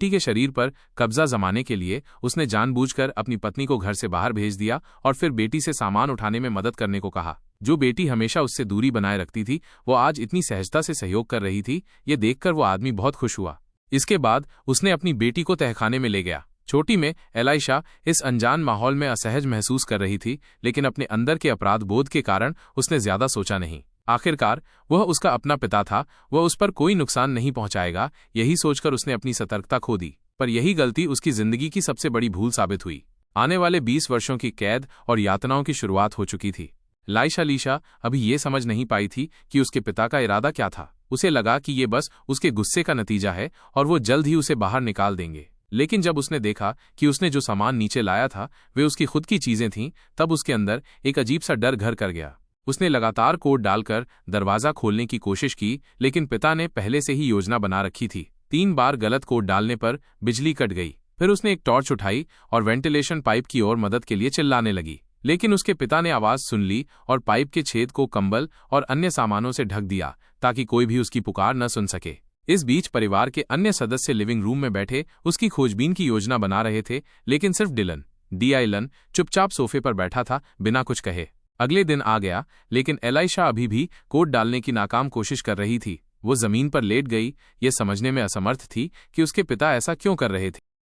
बेटी के शरीर पर कब्जा जमाने के लिए उसने जानबूझकर अपनी पत्नी को घर से बाहर भेज दिया और फिर बेटी से सामान उठाने में मदद करने को कहा। जो बेटी हमेशा उससे दूरी बनाए रखती थी वो आज इतनी सहजता से सहयोग कर रही थी, ये देखकर वो आदमी बहुत खुश हुआ। इसके बाद उसने अपनी बेटी को तहखाने में ले गया। छोटी में एलाइशा इस अनजान माहौल में असहज महसूस कर रही थी, लेकिन अपने अंदर के अपराध बोध के कारण उसने ज्यादा सोचा नहीं। आखिरकार वह उसका अपना पिता था, वह उस पर कोई नुकसान नहीं पहुंचाएगा, यही सोचकर उसने अपनी सतर्कता खो दी। पर यही गलती उसकी जिंदगी की सबसे बड़ी भूल साबित हुई। आने वाले 20 वर्षों की कैद और यातनाओं की शुरुआत हो चुकी थी। लाइशा अभी ये समझ नहीं पाई थी कि उसके पिता का इरादा क्या था। उसे लगा कि ये बस उसके गुस्से का नतीजा है और वो जल्द ही उसे बाहर निकाल देंगे। लेकिन जब उसने देखा कि उसने जो सामान नीचे लाया था वे उसकी खुद की चीजें थीं, तब उसके अंदर एक अजीब सा डर घर कर गया। उसने लगातार कोड डालकर दरवाजा खोलने की कोशिश की, लेकिन पिता ने पहले से ही योजना बना रखी थी। 3 बार गलत कोड डालने पर बिजली कट गई। फिर उसने एक टॉर्च उठाई और वेंटिलेशन पाइप की ओर मदद के लिए चिल्लाने लगी, लेकिन उसके पिता ने आवाज सुन ली और पाइप के छेद को कंबल और अन्य सामानों से ढक दिया ताकि कोई भी उसकी पुकार न सुन सके। इस बीच परिवार के अन्य सदस्य लिविंग रूम में बैठे उसकी खोजबीन की योजना बना रहे थे, लेकिन सिर्फ डिलान चुपचाप सोफे पर बैठा था, बिना कुछ कहे। अगले दिन आ गया, लेकिन एलाइशा अभी भी कोड डालने की नाकाम कोशिश कर रही थी। वो जमीन पर लेट गई, ये समझने में असमर्थ थी कि उसके पिता ऐसा क्यों कर रहे थे।